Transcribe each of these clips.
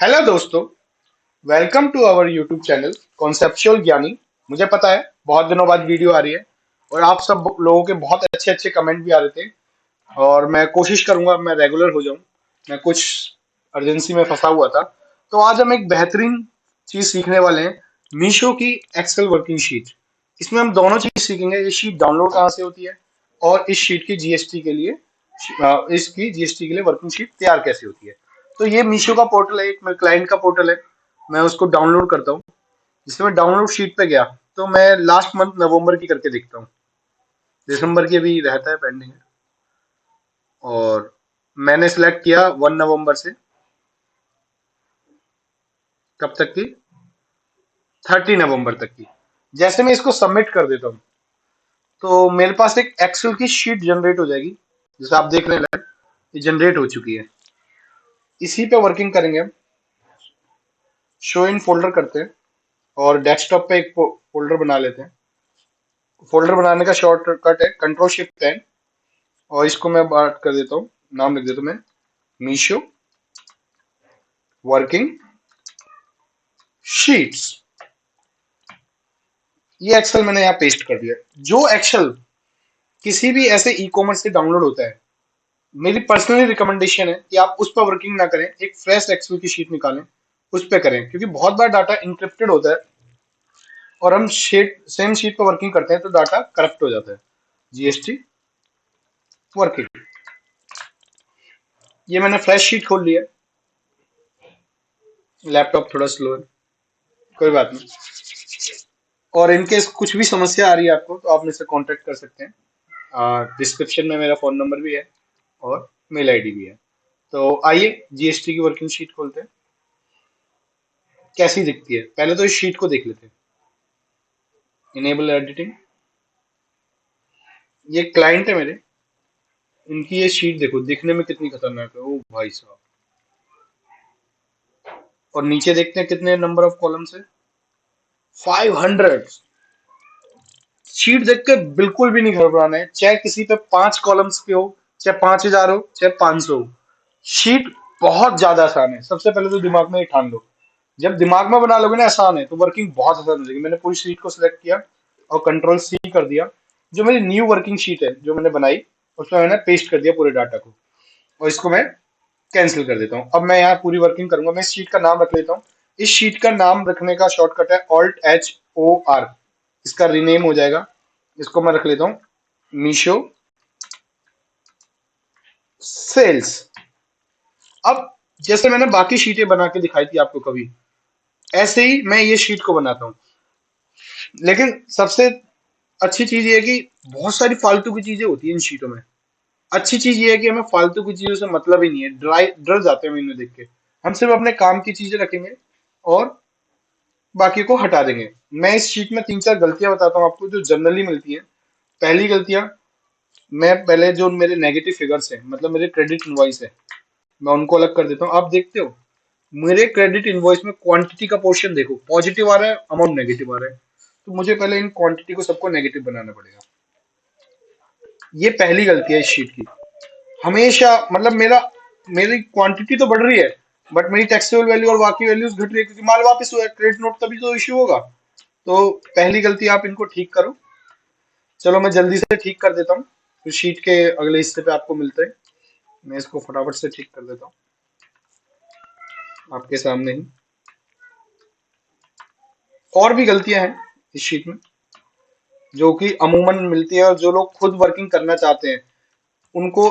Hello दोस्तों, welcome to our YouTube channel conceptual ज्ञानी। मुझे पता है बहुत दिनों बाद वीडियो आ रही है और आप सब लोगों के बहुत अच्छे अच्छे कमेंट भी आ रहे थे और मैं कोशिश करूंगा मैं रेगुलर हो जाऊं। मैं कुछ अर्जेंसी में फंसा हुआ था, तो आज हम एक बेहतरीन चीज सीखने वाले हैं, मीशो की एक्सेल वर्किंग शीट। इसमें हम दोनों चीज सीखेंगे, ये शीट डाउनलोड कहाँ से होती है और इस शीट की जीएसटी के लिए इसकी जीएसटी के लिए वर्किंग शीट तैयार कैसे होती है। तो ये मीशो का पोर्टल है, एक मेरे क्लाइंट का पोर्टल है। मैं उसको डाउनलोड करता हूँ। जिसमें मैं डाउनलोड शीट पे गया तो मैं लास्ट मंथ नवंबर की करके देखता हूँ। दिसंबर की अभी रहता है पेंडिंग है। और मैंने सिलेक्ट किया 1 नवंबर से कब तक की, 30 नवंबर तक की। जैसे मैं इसको सबमिट कर देता हूँ तो मेरे पास एक एक्सेल की शीट जनरेट हो जाएगी। जैसे आप देख रहे हैं ये जनरेट हो चुकी है। इसी पे वर्किंग करेंगे हम। शो इन फोल्डर करते हैं और डेस्कटॉप पे एक फोल्डर बना लेते हैं। फोल्डर बनाने का शॉर्टकट है कंट्रोल शिफ्ट 10। और इसको मैं बात कर देता हूँ, नाम लिख देता हूँ मैं, मीशो वर्किंग शीट्स। ये एक्सेल मैंने यहाँ पेस्ट कर दिया। जो एक्सेल किसी भी ऐसे ई कॉमर्स से डाउनलोड होता है, मेरी पर्सनली रिकमेंडेशन है कि आप उस पर वर्किंग ना करें, एक फ्रेश एक्सेल की शीट निकालें, उस पर करें। क्योंकि बहुत बार डाटा इंक्रिप्टेड होता है और हम शीट सेम शीट पर वर्किंग करते हैं तो डाटा करप्ट हो जाता है। जीएसटी वर्किंग, ये मैंने फ्रेश शीट खोल लिया। लैपटॉप थोड़ा स्लो है, कोई बात नहीं। और इनकेस कुछ भी समस्या आ रही है आपको तो आप मुझसे कांटेक्ट कर सकते हैं। डिस्क्रिप्शन में मेरा फोन नंबर भी है और मेल आईडी भी है। तो आइए जीएसटी की वर्किंग शीट खोलते हैं। कैसी दिखती है पहले तो इस शीट को देख लेते हैं। इनेबल एडिटिंग, ये क्लाइंट है मेरे, इनकी ये शीट देखो दिखने में कितनी खतरनाक है। ओ भाई साहब। और नीचे देखते हैं कितने नंबर ऑफ कॉलम्स है, 500। शीट देख के बिल्कुल भी नहीं घबराना है, चाहे किसी पे 5 कॉलम्स के हो, चाहे 5,000 हो, चाहे 500 हो। शीट बहुत ज्यादा आसान है। सबसे पहले तो दिमाग में ये ठान लो, जब दिमाग में बना लोगे ना आसान है तो वर्किंग बहुत आसान हो जाएगी। मैंने पूरी शीट को सिलेक्ट किया और कंट्रोल सी कर दिया। जो मेरी न्यू वर्किंग शीट है जो मैंने बनाई, उसमें मैंने पेस्ट कर दिया पूरे डाटा को। और इसको मैं कैंसिल कर देता हूँ। अब मैं यहाँ पूरी वर्किंग करूंगा। मैं इस शीट का नाम रख लेता हूँ। इस शीट का नाम रखने का शॉर्टकट है Alt H O R। इसका रीनेम हो जाएगा। इसको मैं रख लेता हूँ मीशो सेल्स। अब जैसे मैंने बाकी शीटें बना के दिखाई थी आपको कभी, ऐसे ही मैं ये शीट को बनाता हूँ। लेकिन सबसे अच्छी चीज ये है कि बहुत सारी फालतू की चीजें होती है इन शीटों में। अच्छी चीज ये है कि हमें फालतू की चीजों से मतलब ही नहीं है, डर जाते हैं इन्हें देख के। हम सिर्फ अपने काम की चीजें रखेंगे और बाकी को हटा देंगे। मैं इस शीट में 3-4 गलतियां बताता हूँ आपको जो जनरली मिलती है। पहली गलतियां, मैं पहले जो मेरे नेगेटिव फिगर्स हैं, मतलब मेरे क्रेडिट इनवॉइस है, मैं उनको अलग कर देता हूँ। आप देखते हो मेरे क्रेडिट इनवॉइस में क्वांटिटी का पोर्शन देखो, पॉजिटिव आ रहा है, अमाउंट नेगेटिव आ रहा है। तो मुझे पहले इन क्वांटिटी को सबको नेगेटिव बनाना पड़ेगा। ये पहली गलती है इस शीट की। हमेशा मतलब मेरी क्वांटिटी तो बढ़ रही है बट मेरी टैक्सेबल वैल्यू और बाकी वैल्यूज घट रही है क्योंकि माल वापस हुआ है। क्रेडिट नोट तभी तो इश्यू होगा। तो पहली गलती आप इनको ठीक करो। चलो मैं जल्दी से ठीक कर देता हूँ, फिर शीट के अगले हिस्से पे आपको मिलते हैं। मैं इसको फटाफट से ठीक कर देता हूँ आपके सामने ही। और भी गलतियां हैं इस शीट में जो कि अमूमन मिलती है और जो लोग खुद वर्किंग करना चाहते हैं उनको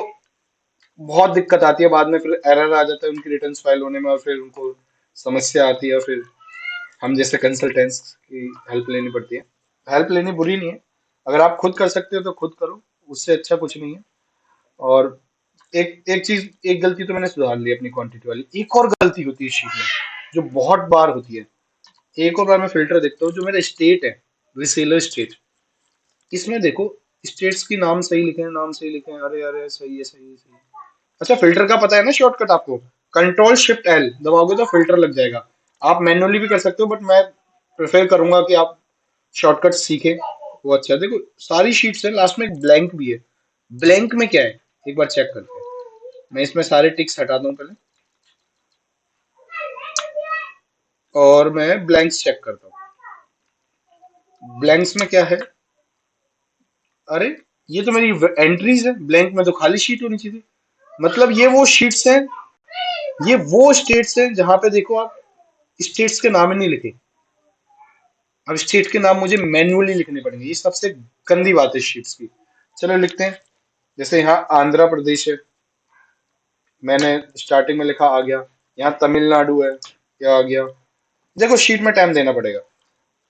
बहुत दिक्कत आती है। बाद में फिर एरर आ जाता है उनकी रिटर्न फाइल होने में और फिर उनको समस्या आती है और फिर हम जैसे कंसल्टेंट्स की हेल्प लेनी पड़ती है। हेल्प लेनी बुरी नहीं है, अगर आप खुद कर सकते हो तो खुद करो, उससे अच्छा कुछ नहीं है। और एक एक चीज, एक गलती तो मैंने सुधार ली अपनी क्वांटिटी वाली। एक और गलती होती है इस शीट में जो बहुत बार होती है। एक और बार मैं फिल्टर देखता हूँ, जो मेरा स्टेट है, रिसेलर स्टेट, इसमें देखो स्टेट्स की नाम सही लिखे हैं, नाम सही लिखे हैं। अरे अरे सही है, सही है, सही है। अच्छा फिल्टर का पता है ना शॉर्टकट आपको, कंट्रोल शिफ्ट L दबाओगे तो फिल्टर लग जाएगा। आप मैनुअली भी कर सकते हो बट मैं प्रेफर करूंगा कि आप शॉर्टकट सीखें, वो अच्छा है। देखो सारी शीट्स है, लास्ट में एक ब्लैंक भी है। ब्लैंक में क्या है एक बार चेक करते हैं। मैं इसमें सारे टिक्स हटा दूं पहले। और मैं ब्लैंक्स चेक करता हूँ। ब्लैंक्स में क्या है? अरे, ये तो मेरी एंट्रीज है, ब्लैंक में तो खाली शीट होनी चाहिए। मतलब ये वो शीट्स हैं, ये वो स्टेट्स हैं जहां पे देखो आप स्टेट्स के नाम ही नहीं लिखे। अब स्टेट के नाम मुझे मैन्युअली लिखने पड़ेंगे, ये सबसे गंदी बात है शीट्स की। चलो लिखते हैं। जैसे यहाँ आंध्र प्रदेश है, मैंने स्टार्टिंग में लिखा, आ गया। यहाँ तमिलनाडु है, क्या आ गया। देखो शीट में टाइम देना पड़ेगा,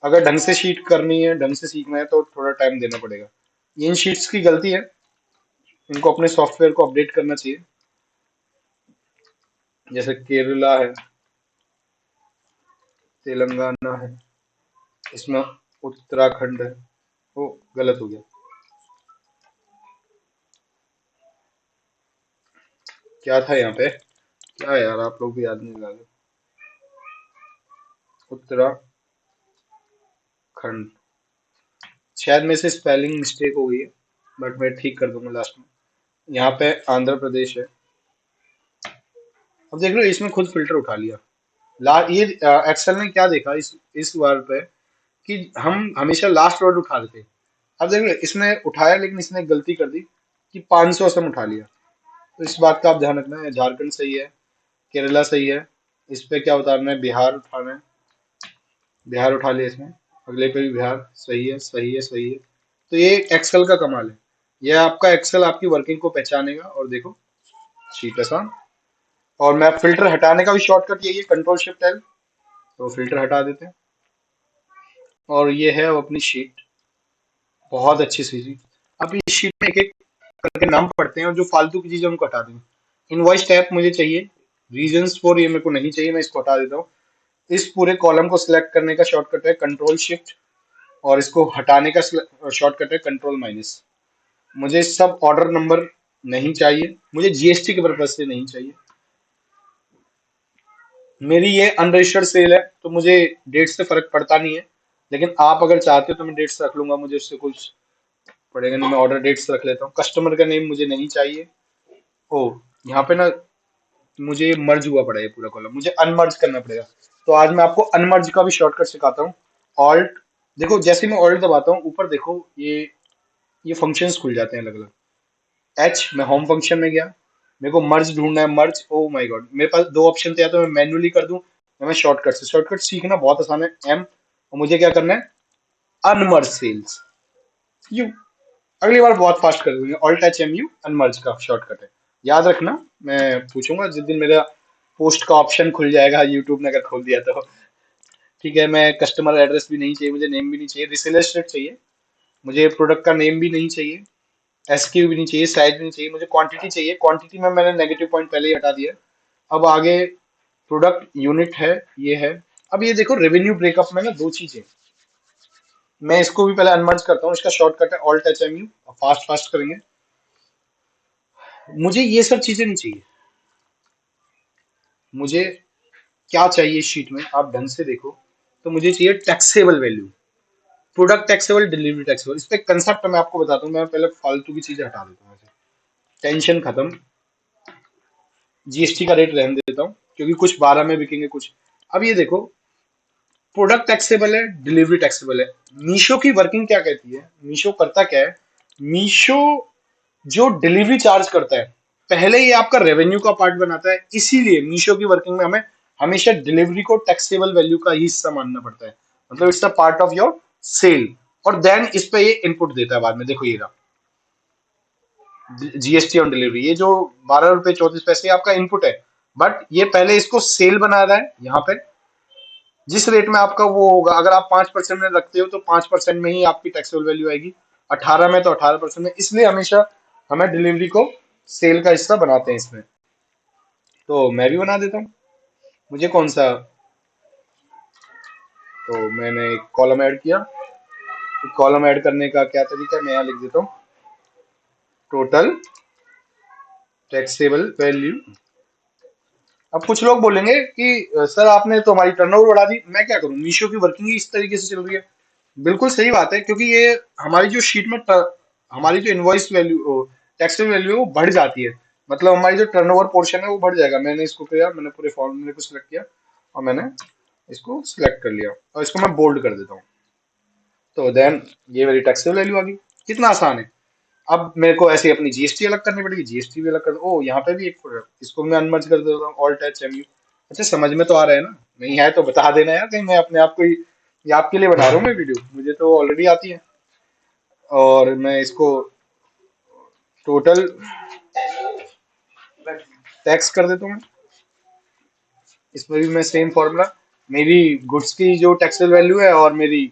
अगर ढंग से शीट करनी है, ढंग से सीखना है तो थोड़ा टाइम देना पड़ेगा। ये इन शीट्स की गलती है, इनको अपने सॉफ्टवेयर को अपडेट करना चाहिए। जैसे केरला है, तेलंगाना है, इसमें उत्तराखंड है। वो गलत हो गया। क्या था यहाँ पे? क्या यार, आप लोग भी याद नहीं लगा रहे। उत्तराखंड। शायद मेरे से स्पेलिंग मिस्टेक हो गई है, बट मैं ठीक कर दूंगा लास्ट में। यहाँ पे आंध्र प्रदेश है। अब देख लो, इसमें खुद फिल्टर उठा लिया। ये एक्सेल ने क्या देखा इस बार पे, कि हम हमेशा लास्ट वर्ड उठा देते हैं। अब देख लो, इसने उठाया लेकिन इसने एक गलती कर दी कि 500 असम उठा लिया। तो इस बात का आप ध्यान रखना है। झारखंड सही है, केरला सही है। इस पे क्या उतारना है? बिहार उठाना है। बिहार उठा लिया इसमें। अगले पे भी बिहार। सही है, सही है, सही है। तो ये एक्सेल का कमाल है। ये आपका एक्सेल आपकी वर्किंग को पहचानेगा। और देखो, शीट आसान। और मैं फिल्टर हटाने का भी शॉर्टकट यही है, कंट्रोल शिफ्ट एल। तो फिल्टर हटा देते हैं। और ये है अब अपनी शीट, बहुत अच्छी सी शीट। अब इस शीट में एक एक करके नाम पढ़ते हैं और जो फालतू की चीजें उनको हटा देंगे। इनवॉइस टैब मुझे चाहिए, रीजंस फॉर ये मेरे को नहीं चाहिए, मैं इसको हटा देता हूँ। इस पूरे कॉलम को सिलेक्ट करने का शॉर्टकट है कंट्रोल शिफ्ट, और इसको हटाने का शॉर्टकट है कंट्रोल माइनस। मुझे सब ऑर्डर नंबर नहीं चाहिए, मुझे जीएसटी के पर्पज से नहीं चाहिए। मेरी ये अनरजिस्टर्ड सेल है, तो मुझे डेट से फर्क पड़ता नहीं है। लेकिन आप अगर चाहते हो तो मैं डेट से रख लूंगा, मुझे उससे कुछ पड़ेगा नहीं। मैं ऑर्डर डेट से रख लेता हूँ। कस्टमर का नेम मुझे नहीं चाहिए। ओ, यहाँ पे ना मुझे मर्ज हुआ पड़ा है ये पूरा कॉलम, मुझे अनमर्ज करना पड़ेगा। तो आज मैं आपको अनमर्ज का भी शॉर्टकट सिखाता हूँ। ऑल्ट, देखो जैसे ही मैं ऑल्ट दबाता हूँ, ऊपर देखो ये फंक्शंस खुल जाते हैं अलग अलग। एच, मैं होम फंक्शन में गया। मेरे को मर्ज ढूंढना है, मर्ज। ओ माय गॉड, मेरे पास दो ऑप्शन थे, या तो मैं मैन्युअली कर दूं या मैं शॉर्टकट से। शॉर्टकट सीखना बहुत आसान है, एम। और मुझे क्या करना है? Unmerge cells, you. अगली बार बहुत फास्ट कर दूंगी। Alt H M U, unmerge का शॉर्टकट है। याद रखना, मैं पूछूंगा जिस दिन मेरा पोस्ट का ऑप्शन खुल जाएगा, यूट्यूब ने अगर खोल दिया तो। ठीक है, मैं कस्टमर एड्रेस भी नहीं चाहिए, मुझे नेम भी नहीं चाहिए, रिसेलर स्टेट चाहिए। मुझे प्रोडक्ट का नेम भी नहीं चाहिए, एसक्यू भी नहीं चाहिए, साइज भी नहीं चाहिए। मुझे क्वांटिटी चाहिए। क्वांटिटी में मैंने नेगेटिव पॉइंट पहले ही हटा दिया। अब आगे प्रोडक्ट यूनिट है, ये है। अब ये देखो, रेवेन्यू ब्रेकअप में ना दो चीजें, मैं इसको भी पहले अनमर्ज करता हूँ। इसका शॉर्टकट है alt H M U. Fast fast करेंगे। मुझे ये सब चीजें नहीं चाहिए। मुझे क्या चाहिए शीट में, आप ढंग से देखो। तो मुझे चाहिए taxable value, product taxable, delivery taxable. इस पे कंसेप्ट मैं आपको बताता हूँ। मैं पहले फालतू की चीजें हटा देता हूँ, टेंशन खत्म। जीएसटी का रेट रहने देता हूँ, क्योंकि कुछ 12 में बिकेंगे कुछ। अब ये देखो, प्रोडक्ट टैक्सेबल है, डिलीवरी टैक्सेबल है। मीशो की वर्किंग क्या कहती है? मीशो करता क्या है? मीशो जो डिलीवरी चार्ज करता है, पहले ही आपका रेवेन्यू का पार्ट बनाता है। इसीलिए मीशो की वर्किंग में हमें हमेशा डिलीवरी को टैक्सेबल वैल्यू का ही हिस्सा मानना पड़ता है। मतलब it's a part of your cell. और देन इस पे ये इनपुट देता है बाद में। देखो ये रहा जीएसटी ऑन डिलीवरी, ये जो 12 रुपए 34 पैसे आपका इनपुट है। बट ये पहले इसको सेल बना रहा है यहाँ पे। जिस रेट में आपका वो होगा, अगर आप 5% में रखते हो तो 5% में ही आपकी टैक्सेबल वैल्यू आएगी। 18 में तो 18% में। इसलिए हमेशा हमें डिलीवरी को सेल का हिस्सा बनाते हैं इसमें। तो मैं भी बना देता हूँ। मुझे कौन सा, तो मैंने एक कॉलम ऐड किया। कॉलम ऐड करने का क्या तरीका है, मैं यहाँ लिख देता हूँ, टोटल टैक्सेबल वैल्यू। अब कुछ लोग बोलेंगे कि सर आपने तो हमारी टर्नओवर बढ़ा दी। मैं क्या करूं, मीशो की वर्किंग ही इस तरीके से चल रही है। बिल्कुल सही बात है, क्योंकि ये हमारी जो शीट में हमारी जो इनवॉइस वैल्यू, टैक्सेबल वैल्यू है, वो बढ़ जाती है। मतलब हमारी जो टर्नओवर पोर्शन है वो बढ़ जाएगा। मैंने इसको किया, मैंने पूरे फॉर्मूले को सिलेक्ट किया और मैंने इसको सिलेक्ट कर लिया और इसको मैं बोल्ड कर देता हूँ। तो देन ये मेरी टैक्सेबल वैल्यू आ गई। कितना आसान है। अब मेरे को ऐसे अपनी जीएसटी अलग करनी पड़ेगी, जीएसटी भी अलग कर दो। ओ यहाँ पे भी एक प्रोडक्ट, इसको मैं अनमर्ज कर देता हूँ, ऑल्ट एच एम यू। अच्छा समझ में तो आ रहा है ना? नहीं है तो बता देना यार, कहीं मैं अपने आप को ही ये आपके लिए बना रहा हूँ मैं वीडियो, मुझे तो ऑलरेडी आती है। और मैं इसको टोटल टैक्स कर देता हूँ। इसमें भी मैं सेम फॉर्मूला, मेरी गुड्स की जो टैक्सेबल वैल्यू है और मेरी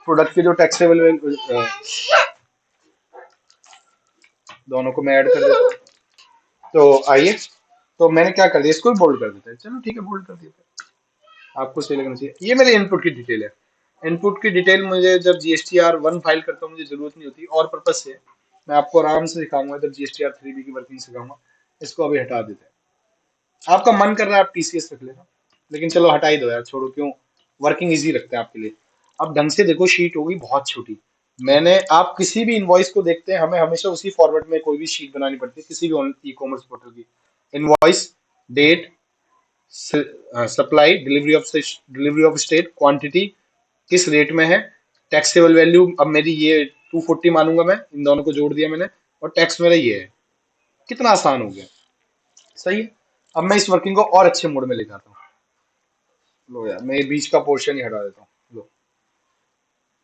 प्रोडक्ट की जो टैक्सेबल वैल्यू, दोनों को मैं ऐड कर देता हूँ। तो आइए, तो मैंने क्या कर दिया, इसको भी बोल्ड कर देते हैं। चलो ठीक है, बोल्ड कर दिया। आपको सही लगना चाहिए। ये मेरे इनपुट की डिटेल है। इनपुट की डिटेल मुझे जब GSTR 1 फाइल करता हूँ मुझे जरूरत नहीं होती, और पर्पज से मैं आपको आराम से दिखाऊंगा जब GSTR 3B की वर्किंग सिखाऊंगा। इसको अभी हटा देते हैं। आपका मन कर रहा है आप TCS रख लेना, लेकिन चलो हटा ही दो यार, छोड़ो, क्यों, वर्किंग इजी रखते हैं आपके लिए। अब ढंग से देखो, शीट होगी बहुत छोटी। मैंने, आप किसी भी इनवॉइस को देखते हैं, हमें हमेशा उसी फॉर्मेट में कोई भी शीट बनानी पड़ती है किसी भी ई कॉमर्स पोर्टल की। Invoice, date, supply, delivery of state, quantity, किस रेट में है, टैक्सेबल वैल्यू। अब मेरी ये 240 मानूंगा मैं, इन दोनों को जोड़ दिया मैंने, और टैक्स मेरा ये है। कितना आसान हो गया, सही है। अब मैं इस वर्किंग को और अच्छे मोड में ले जाता हूँ। लो यार, मैं ये बीच का पोर्शन ही हटा देता हूँ। लो,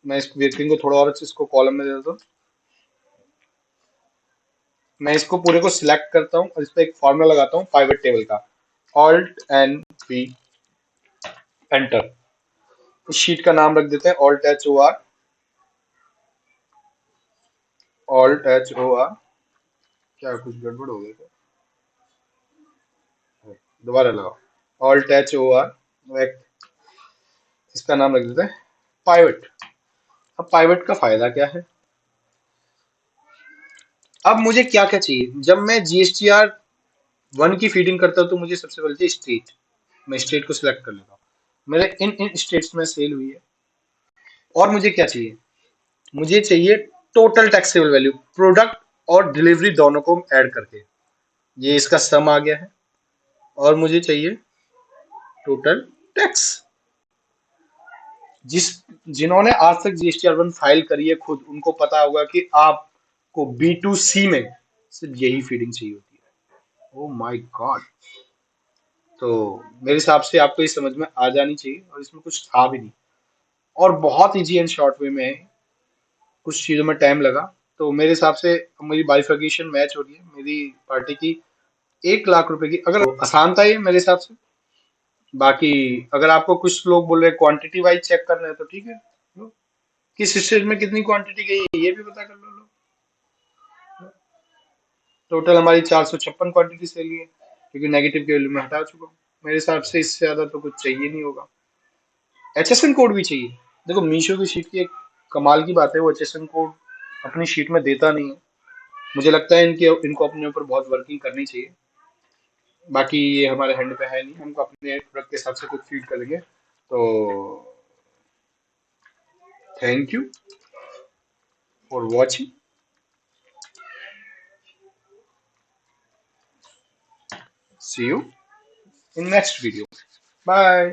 मैं इस वर्किंग को थोड़ा और अच्छे, इसको कॉलम में दे देता हूँ। मैं इसको पूरे को सिलेक्ट करता हूँ और इस पर एक फॉर्मूला लगाता हूँ पाइवट टेबल का, ऑल्ट एन पी एंटर। इस शीट का नाम रख देते हैं alt H O R, alt H O R. क्या कुछ गड़बड़ हो गया क्या? दोबारा लगाओ, ऑल्ट एच ओ आर। इसका नाम रख देते हैं पाइवट। अब पाइवट का फायदा क्या है? अब मुझे क्या क्या चाहिए, जब मैं GSTR 1 की फीडिंग करता हूँ तो मुझे सबसे पहले चाहिए स्टेट। मैं स्टेट को सिलेक्ट कर लेता हूँ, मेरे इन इन स्टेट्स में सेल हुई है। और मुझे क्या चाहिए, मुझे चाहिए टोटल टैक्सेबल वैल्यू, प्रोडक्ट और डिलीवरी दोनों को ऐड करके, ये इसका सम आ गया है। और मुझे चाहिए टोटल टैक्स। जिस जिन्होंने आज तक GSTR 1 फाइल करी है खुद, उनको पता होगा कि आपको B2C में सिर्फ यही फीडिंग चाहिए होती है। Oh my God. तो मेरे हिसाब से आपको ये समझ में आ जानी चाहिए, और इसमें कुछ था भी नहीं, और बहुत इजी एंड शॉर्ट वे में है। कुछ चीजों में टाइम लगा। तो मेरे हिसाब से मेरी बाइफर्केशन मैच हो रही है मेरी पार्टी की 1 लाख रुपए की, अगर तो आसान था ये मेरे हिसाब से। बाकी अगर आपको कुछ लोग बोल रहे हैं क्वांटिटी वाइज चेक करना है तो ठीक है, लो। किस स्टेज में कितनी क्वांटिटी गई है ये भी पता कर लो। टोटल हमारी 456 क्वांटिटी सेल हुई है, क्योंकि नेगेटिव की वैल्यू में हटा चुका हूँ। मेरे हिसाब से इससे ज्यादा तो कुछ चाहिए नहीं होगा। HSN कोड भी चाहिए। देखो मीशो की शीट की एक कमाल की बात है, वो HSN कोड अपनी शीट में देता नहीं है। मुझे लगता है इनको अपने ऊपर बहुत वर्किंग करनी चाहिए। बाकी ये हमारे हैंड पे है नहीं, हमको अपने प्रोडक्ट के हिसाब से कुछ फीड करेंगे। तो thank you for watching, see you in next video, bye.